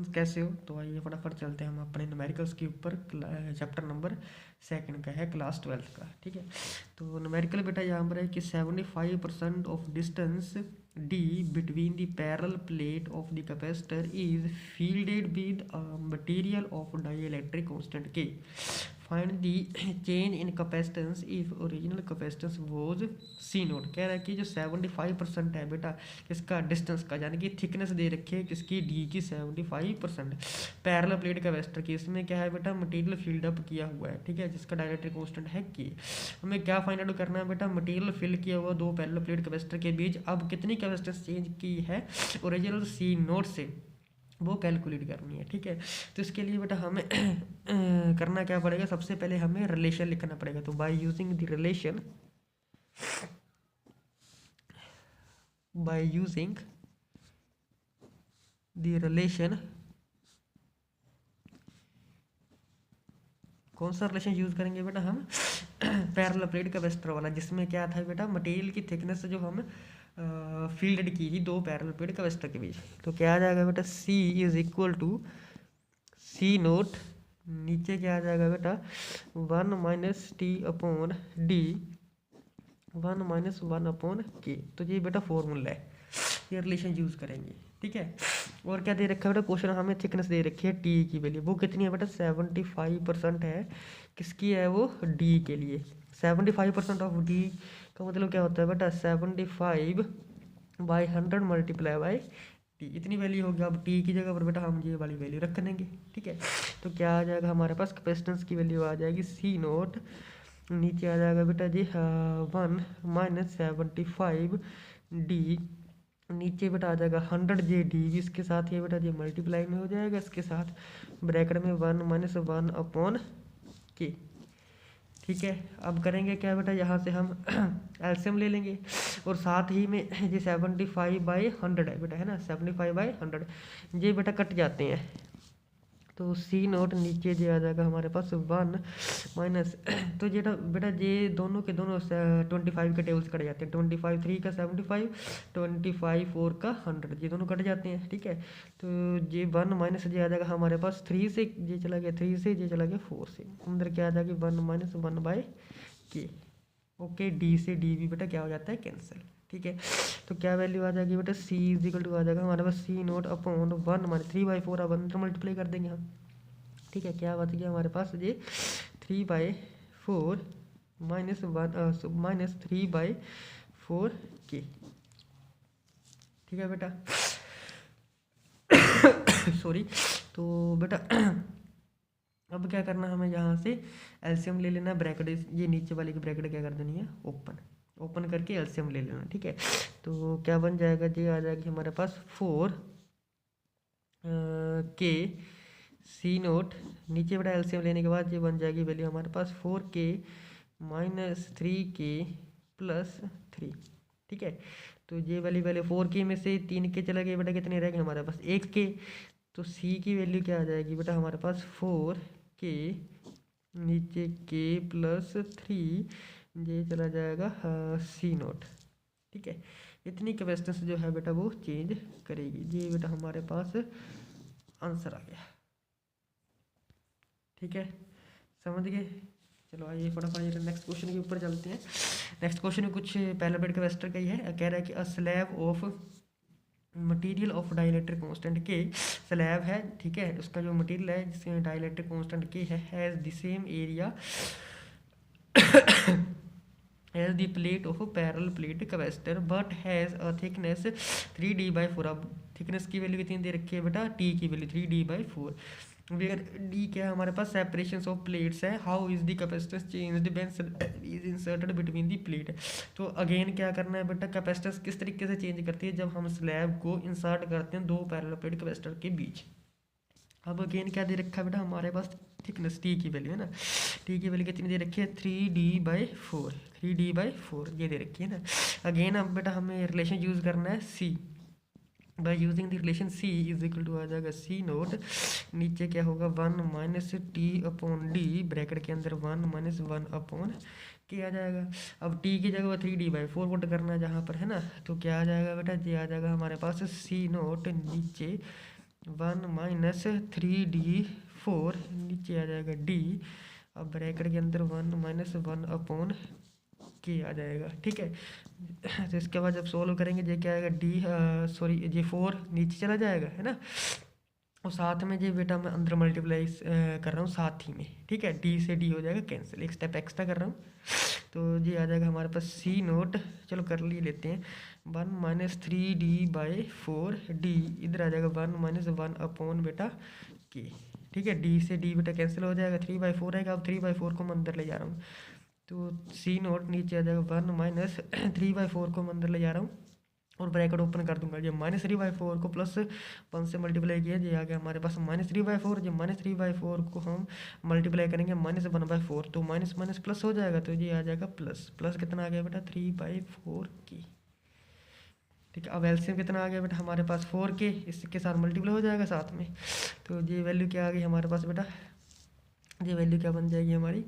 Students कैसे हो? तो आइए फटाफट चलते हैं हम अपने न्यूमेरिकल्स के ऊपर। चैप्टर नंबर 2 का है, क्लास 12 का। ठीक है, तो न्यूमेरिकल बेटा यहाँ पर है कि 75% of distance D between the parallel plate of the capacitor is fielded with material of dielectric constant K. Find the change in capacitance if original capacitance was C nought. कह रहा है कि जो 75% है बेटा इसका डिस्टेंस का, यानी कि थिकनेस दे रखी है किसकी, डी की 75%। पैरेलल प्लेट कैपेसिटर की, इसमें क्या है बेटा, मटेरियल फील्ड अप किया हुआ है। ठीक है, जिसका डाइलेक्ट्रिक कांस्टेंट है के। हमें क्या फाइंड आउट करना है बेटा, मटेरियल फिल किया हुआ दो पैरेलल प्लेट कैपेसिटर के बीच अब कितनी कैपेसिटेंस चेंज की है ओरिजिनल सी नोट से, वो कैलकुलेट करनी है। ठीक है, तो इसके लिए बेटा हमें करना क्या पड़ेगा, सबसे पहले हमें रिलेशन लिखना पड़ेगा। तो bye using the relation, bye using the relation, कौन सा रिलेशन यूज करेंगे बेटा हम, पैरेलल प्लेट कैपेसिटर वाला, जिसमें क्या था बेटा, मटेरियल की थिकनेस जो हम फील्ड की थी दो पैरेलल प्लेट कैपेसिटर के बीच। तो क्या आ जाएगा बेटा, C is equal to C note, नीचे क्या आ जाएगा बेटा, 1 minus T upon d, 1 minus 1 upon K. तो ये बेटा फॉर्मूला है, ये रिलेशन यूज करेंगे। ठीक है, और क्या दे रखा है बेटा, क्वेश्चन हमें थिकनेस दे रखी है टी की वैल्यू, वो कितनी है बेटा, 75% है। किसकी है वो, डी के लिए। 75% ऑफ डी का मतलब क्या होता है बेटा, 75/100 मल्टीप्लाई बाई टी, इतनी वैल्यू होगी। अब टी की जगह पर बेटा हम ये वाली वैल्यू रख देंगे। ठीक है, तो क्या आ जाएगा हमारे पास, कैपेसिटेंस की वैल्यू आ जाएगी सी नोट, नीचे आ जाएगा बेटा जी 1 माइनस 75 डी, नीचे बेटा आ जाएगा 100 जे डी, इसके साथ ये बेटा जी मल्टीप्लाई में हो जाएगा, इसके साथ ब्रैकेट में 1 माइनस 1 अपॉन के। ठीक है, अब करेंगे क्या बेटा, यहाँ से हम एलसीएम ले लेंगे, और साथ ही में ये 75/100 है बेटा, है ना, 75/100 ये बेटा कट जाते हैं। तो सी नोट नीचे जो आ जाएगा हमारे पास 1 माइनस, तो ये बेटा ये दोनों के दोनों 25 के टेबल्स कट जाते हैं, 25 3 का 75, 25 4 का 100, ये दोनों कट जाते हैं। ठीक है, तो ये 1 माइनस ये आ जाएगा हमारे पास 3 से, ये चला गया 3 से, ये चला गया 4 से, अंदर क्या आ जाएगी 1 माइनस 1 बाय के। ओके, डी से डी भी बेटा क्या हो जाता है, कैंसिल। ठीक है, तो क्या वैल्यू आ जाएगी बेटा, सी इज इक्वल टू आ जाएगा हमारे पास सी नोट अपॉन 1 माइनस 3/4, अब अंदर मल्टीप्लाई कर देंगे हम। ठीक है, क्या बच गया हमारे पास, ये 3/4 माइनस 1 माइनस 3/4 के। ठीक है बेटा, सॉरी। तो बेटा अब क्या करना हमें, यहाँ से एलसीएम ले लेना, ब्रैकेट ये नीचे वाली की ब्रैकेट क्या कर देनी है, ओपन, ओपन करके एलसीएम ले लेना। ठीक है, तो क्या बन जाएगा, ये आ जाएगी हमारे पास 4 के सी नोट, नीचे बेटा एलसीएम लेने के बाद ये बन जाएगी वैल्यू हमारे पास 4 के माइनस 3 के प्लस 3। ठीक है, तो ये वाली वैल्यू 4 के में से 3 के चला गया बेटा, कितने रह गए हमारे पास 1 के। तो सी की वैल्यू क्या आ जाएगी बेटा हमारे पास 4 के नीचे के प्लस 3, ये चला जाएगा सी नोट। ठीक है, इतनी कैपेसिटेंस जो है बेटा वो चेंज करेगी। ये बेटा हमारे पास आंसर आ गया। ठीक है, समझ गए। चलो आइए फटाफट नेक्स्ट क्वेश्चन के ऊपर चलते हैं। नेक्स्ट क्वेश्चन में कुछ पैरेलल प्लेट कैपेसिटर का ही है, कह रहा है कि a slab of material of dielectric constant K, slab है, ठीक है, उसका जो मटेरियल है जिसमें डाइलेक्ट्रिक कांस्टेंट के है, has the same area as the plate of parallel plate capacitor but has a thickness 3d/4। अब थिकनेस की वैल्यू कितनी दे रखी है बेटा, टी की वैल्यू 3d/4, वेयर डी क्या है हमारे पास, सेपरेशन ऑफ प्लेट्स है। How is the capacitance changed when is inserted between the plate. तो अगेन क्या करना है बेटा, कैपेसिटेंस किस तरीके से चेंज करती है, जब हम स्लैब को इंसर्ट करते हैं दो पैरेलल प्लेट कैपेसिटर के बीच। अब अगेन क्या दे रखा है बेटा हमारे पास, थिकनेस टी की वैल्यू है ना, टी की वैल्यू कितनी दे रखी है, 3d/4, 3d/4 ये दे रखी है ना। अगेन अब बेटा हमें रिलेशन यूज करना है C, by using the relation C is equal to आ जाएगा सी नोट, नीचे क्या होगा 1 minus T upon D, bracket के अंदर 1 माइनस 1 अपॉन के आ जाएगा। अब टी की जगह 3d/4 पुट करना है जहाँ पर, है ना, तो क्या आ जाएगा बेटा, ये आ जाएगा हमारे पास सी नोट, नीचे 1 माइनस 3d4, नीचे आ जाएगा d, अब ब्रैकेट के अंदर 1 माइनस 1 अपॉन के आ जाएगा, ठीक है। तो इसके बाद जब सोल्व करेंगे ये क्या आएगा, डी सॉरी ये 4 नीचे चला जाएगा, है ना। और साथ में ये बेटा मैं अंदर मल्टीप्लाई कर रहा हूँ साथ ही में, ठीक है। डी से डी हो जाएगा कैंसिल, एक स्टेप एक्स्ट्रा कर रहा हूँ। तो ये आ जाएगा हमारे पास सी नोट, चलो कर लिए लेते हैं, 1 माइनस 3d/4 डी, इधर आ जाएगा 1 माइनस 1 अपॉन बेटा के, ठीक है। डी से डी बेटा कैंसिल हो जाएगा, 3/4 आएगा। अब 3/4 को मैं अंदर ले जा रहा हूँ, तो सी नोट नीचे आ जाएगा 1 माइनस 3/4 को मैं अंदर ले जा रहा हूँ और ब्रैकेट ओपन कर दूंगा। ये -3/4 को +1 से मल्टीप्लाई किया, ये आ गया हमारे पास -3/4। ये -3/4 को हम मल्टीप्लाई करेंगे -1/4, तो माइनस माइनस प्लस हो जाएगा, तो ये आ जाएगा प्लस। प्लस कितना आ गया बेटा, 3/4 की, ठीक है। अब एलसीएम कितना आ गया बेटा हमारे पास 4 के, इसके साथ मल्टीप्लाई हो जाएगा साथ में, तो ये वैल्यू क्या आ गई हमारे पास बेटा, ये वैल्यू क्या बन जाएगी हमारी,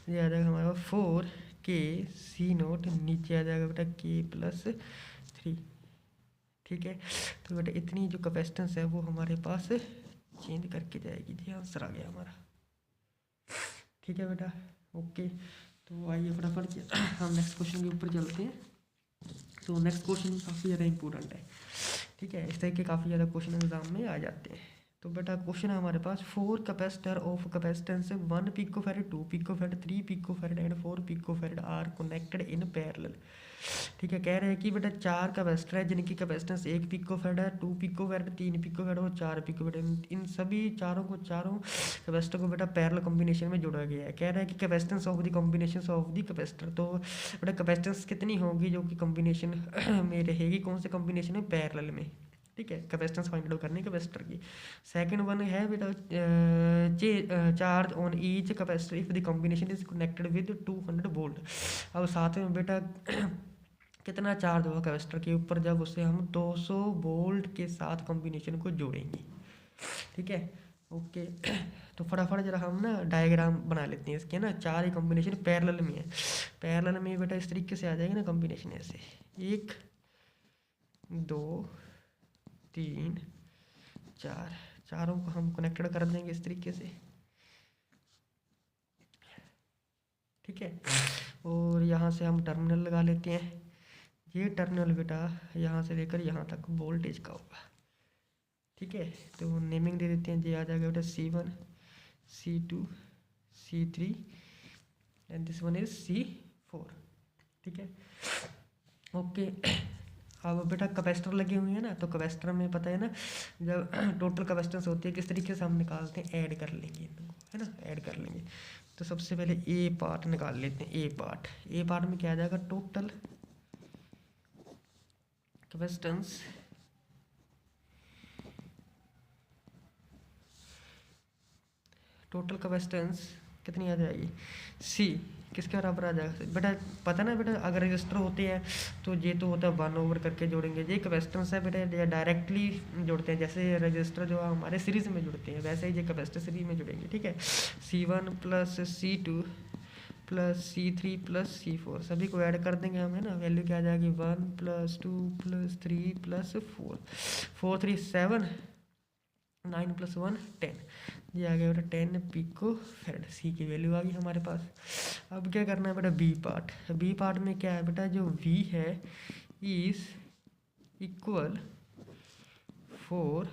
ये आ जाएगा हमारे पास 4 के सी नोट, नीचे आ जाएगा बेटा k+3, ठीक है। तो बेटा इतनी जो कैपेसिटेंस है वो हमारे पास चेंज करके जाएगी, जी आंसर आ गया हमारा, ठीक है बेटा, ओके। तो आइए फटाफट हम नेक्स्ट क्वेश्चन के ऊपर चलते हैं। तो नेक्स्ट क्वेश्चन काफ़ी ज़्यादा इंपॉर्टेंट है, ठीक है। इस तरह के काफ़ी ज़्यादा क्वेश्चन एग्जाम में आ जाते हैं। तो बेटा क्वेश्चन है हमारे पास, 4 capacitor of capacitance 1 picofarad, 2 picofarad, 3 picofarad and 4 picofarad are connected in parallel, ठीक है। कह रहे हैं कि बेटा 4 कैपेसिटर है जिनकी कैपेसिटेंस 1 पिकोफैरेड है, 2 पिकोफैरेड, 3 पिकोफैरेड और 4 पिकोफैरेड, इन सभी चारों कैपेसिटर को बेटा पैरेलल कॉम्बिनेशन में जोड़ा गया है। कह रहा है कि capacitance of the combination of the capacitor, तो बेटा कैपेसिटेंस कितनी होगी जो कि कॉम्बिनेशन में रहेगी, कौन से कॉम्बिनेशन में, पैरेलल में, ठीक है। कैपेसिटेंस फाइंड आउट करने कैपेसिटर की। सेकंड वन है बेटा charge on each capacitor if the combination is connected with 200 volt. अब साथ में बेटा कितना चार्ज होगा कैपेसिटर के ऊपर जब उसे हम 200 वोल्ट के साथ कॉम्बिनेशन को जोड़ेंगे, ठीक है, ओके। तो फटाफट जरा हम ना डायग्राम बना लेते हैं इसके ना, 4 ही कॉम्बिनेशन पैरेलल में है। पैरेलल में बेटा इस तरीके से आ जाएगी ना कॉम्बिनेशन, ऐसे 1 2 3 4, चारों को हम कनेक्टेड कर देंगे इस तरीके से, ठीक है। और यहाँ से हम टर्मिनल लगा लेते हैं, ये टर्मिनल बेटा यहाँ से लेकर यहाँ तक वोल्टेज का होगा, ठीक है। तो नेमिंग दे देते हैं, ये आ जाएगा बेटा C1 C2 C3 and this one is C4, ठीक है, ओके। अब बेटा कैपेसिटर लगे हुए हैं ना, तो कैपेसिटर में पता है ना जब टोटल कैपेसिटेंस होती है किस तरीके से हम निकालते हैं, ऐड कर लेंगे इनको, है ना, ऐड कर लेंगे। तो सबसे पहले ए पार्ट निकाल लेते हैं, ए पार्ट में क्या आ जाएगा, टोटल कैपेसिटेंस कितनी आ जाएगी, सी किसके बराबर आ जाएगा बेटा, पता ना बेटा अगर रजिस्टर होते हैं तो ये तो होता है 1 ओवर करके जोड़ेंगे, ये कैपेसिटेंस है बेटा ये डायरेक्टली जोड़ते हैं, जैसे रजिस्टर जो हमारे सीरीज में जुड़ते हैं वैसे ही ये कैपेसिटर सीरीज में जुड़ेंगे, ठीक है। C1 + C2 + C3 + C4 सभी को ऐड कर देंगे हम, है ना, वैल्यू क्या आ जाएगी 1 + 2 + 3 + 4, 4 3 7 9 + 1 10, ये आ गया बेटा 10 पिकोफैरेड, सी की वैल्यू आ गई हमारे पास। अब क्या करना है बेटा, बी पार्ट में क्या है बेटा, जो वी है is equal for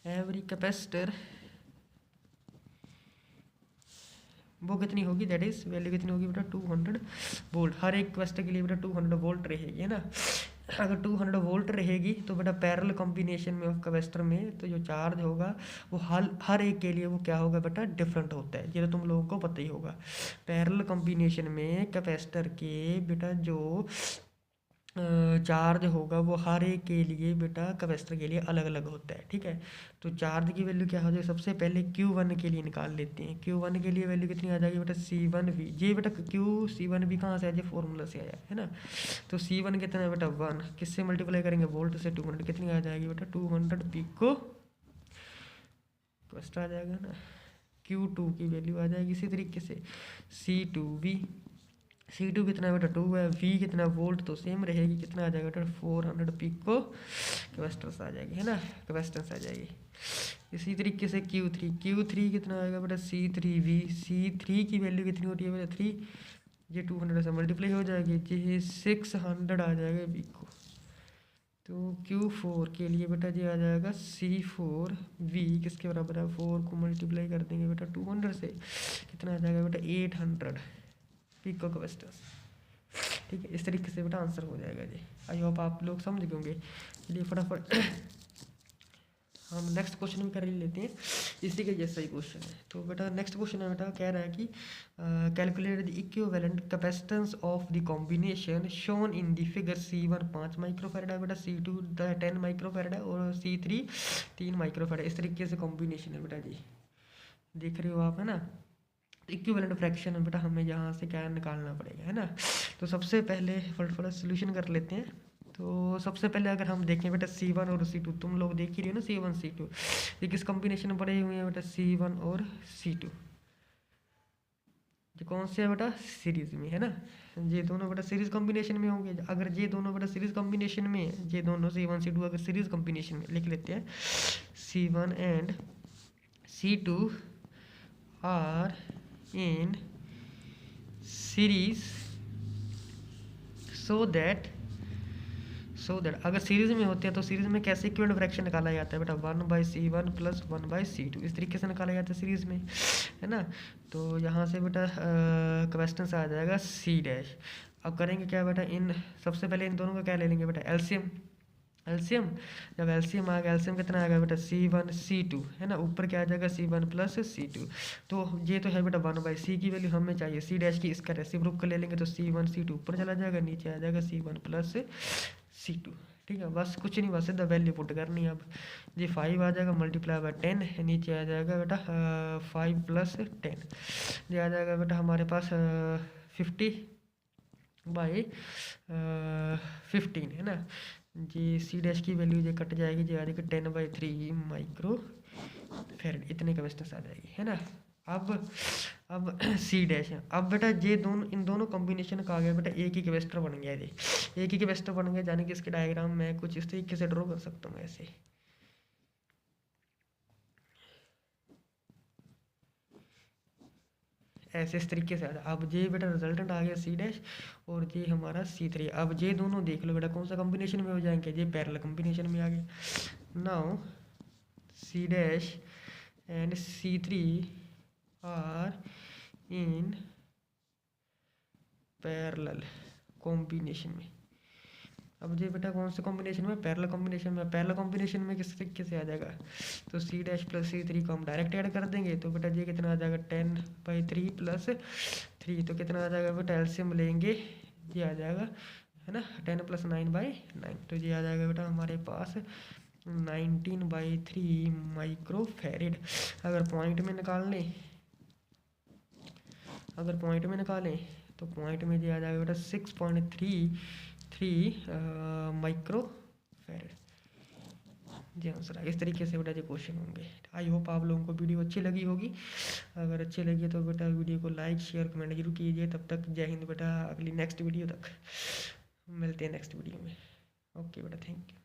every capacitor, वो कितनी होगी, दैट इज वैल्यू कितनी होगी बेटा 200 वोल्ट, हर एक कैपेसिटर के लिए बेटा 200 वोल्ट रहेगी, है ना। अगर 200 वोल्ट रहेगी तो बेटा पैरेलल कॉम्बिनेशन में ऑफ कैपेसिटर में तो जो चार्ज होगा वो हर एक के लिए वो क्या होगा बेटा, डिफरेंट होता है, ये तो तुम लोगों को पता ही होगा। पैरेलल कॉम्बिनेशन में कैपेसिटर के बेटा जो चार्ज होगा वो हर एक के लिए बेटा कैपेसिटर के लिए अलग अलग होता है, ठीक है। तो चार्ज की वैल्यू क्या हो जाएगी, सबसे पहले Q1 के लिए निकाल लेते हैं, Q1 के लिए वैल्यू कितनी आ जाएगी बेटा C1V, ये बेटा C1V कहाँ से आ जाए, फॉर्मूला से आ जाए, है ना। तो C1 कितना है बेटा 1, किससे मल्टीप्लाई करेंगे, वोल्ट से, 200 कितनी आ जाएगी बेटा 200 पिको कैपेसिटर आ जाएगा ना। Q2 की वैल्यू आ जाएगी इसी तरीके से C2V C2 कितना है बेटा 2 है, V कितना वोल्ट तो सेम रहेगी, कितना आ जाएगा बेटा 400 पिको कैपेसिटेंस आ जाएगी, है ना, कैपेसिटेंस आ जाएगी। इसी तरीके से Q3 कितना आएगा बेटा C3V, C3 की वैल्यू कितनी होती है बेटा 3, ये 200 से मल्टीप्लाई हो जाएगी, ये 600 आ जाएगा पिको। तो Q4 के लिए बेटा जी आ जाएगा C4V किसके बराबर है, 4 को मल्टीप्लाई कर देंगे बेटा 200 से, कितना आ जाएगा बेटा 800 पिको कैपेसिटेंस। ठीक है, इस तरीके से बेटा आंसर हो जाएगा जी। आई होप आप लोग समझ गए होंगे। चलिए फटाफट हम नेक्स्ट क्वेश्चन भी कर ही लेते हैं, इसी के जैसा ही क्वेश्चन है। तो बेटा नेक्स्ट क्वेश्चन है बेटा, कह रहा है कि calculate the equivalent capacitance of the combination shown in the figure C1 5 microfarad है बेटा, C2 10 माइक्रोफैरड है और C3 3 माइक्रोफैरड है। इस तरीके से कॉम्बिनेशन है बेटा जी, देख रहे हो आप, है ना। इक्विवेलेंट फ्रैक्शन है बेटा, हमें यहाँ से क्या निकालना पड़ेगा, है ना। तो सबसे पहले फटाफट सोल्यूशन कर लेते हैं। तो सबसे पहले अगर हम देखें बेटा C1 और C2, तुम लोग देख ही रहे हो ना C1 C2, ये किस कॉम्बिनेशन में पड़े हुए हैं बेटा C1 और C2, ये कौन से है बेटा सीरीज में, है ना। ये दोनों बेटा सीरीज कॉम्बिनेशन में होंगे। अगर ये दोनों बेटा सीरीज कॉम्बिनेशन में, ये दोनों C1 C2 अगर सीरीज कॉम्बिनेशन में, लिख लेते हैं C1 and C2 are in series so that अगर सीरीज में होते हैं तो सीरीज में कैसे इक्विवेलेंट फ्रैक्शन निकाला जाता है बेटा 1/C1 + 1/C2, इस तरीके से निकाला जाता है सीरीज में, है ना। तो यहाँ से बेटा कैपेसिटेंस आ जाएगा C'। अब करेंगे क्या बेटा, इन सबसे पहले इन दोनों का क्या ले लेंगे बेटा एलसीएम। जब एलसीएम आ गया, एलसीएम कितना आ गया बेटा C1 C2, है ना, ऊपर क्या आ जाएगा C1 + C2। तो ये तो है बेटा 1/C की वैल्यू हमें चाहिए C' की, इसका रेसिप्रोकल ले लेंगे तो C1 C2 ऊपर चला जाएगा, नीचे आ जाएगा C1 + C2। ठीक है, बस कुछ नहीं, बस द वैल्यू पुट करनी है। अब ये 5 आ जाएगा मल्टीप्लाई बाय 10, नीचे आ जाएगा बेटा 5 + 10, ये आ जाएगा बेटा हमारे पास 50/15, है ना। जी C' की वैल्यू ये कट जाएगी, जो आ जाएगी 10/3 माइक्रोफैरड, इतने कैपेसिटेंस आ जाएगी, है ना। अब C' है। अब बेटा ये दोनों, इन दोनों कॉम्बिनेशन का आ गया बेटा एक ही कैपेसिटर बन गया, ये एक ही कैपेसिटर बन गया, यानी कि इसके डायग्राम मैं कुछ इस तरीके से ड्रॉ कर सकता हूँ, ऐसे इस तरीके से। अब ये बेटा रिजल्टेंट आ गया C' और ये हमारा C3। अब ये दोनों देख लो बेटा कौन सा कॉम्बिनेशन में हो जाएंगे, ये पैरेलल कॉम्बिनेशन में आ गए। Now C' and C3 are in parallel combination में। अब ये बेटा कौन से कॉम्बिनेशन में, पैरेलल कॉम्बिनेशन में। पैरेलल कॉम्बिनेशन में किस तरीके से आ जाएगा, तो C' + C3 को हम डायरेक्ट ऐड कर देंगे, तो बेटा ये कितना आ जाएगा 10/3 + 3, तो कितना आ जाएगा बेटा एलसीएम लेंगे, ये आ जाएगा, है ना, 10 + 9/9, तो ये आ जाएगा बेटा हमारे पास 19/3 माइक्रोफैरड। अगर पॉइंट में निकालें तो पॉइंट में ये आ जाएगा बेटा 6.33 माइक्रोफैरड, जी आंसर है। इस तरीके से बेटा ये क्वेश्चन होंगे। आई होप आप लोगों को वीडियो अच्छी लगी होगी। अगर अच्छी लगी तो बेटा वीडियो को लाइक शेयर कमेंट जरूर कीजिए। तब तक जय हिंद बेटा, अगली नेक्स्ट वीडियो तक मिलते हैं नेक्स्ट वीडियो में। ओके बेटा, थैंक यू।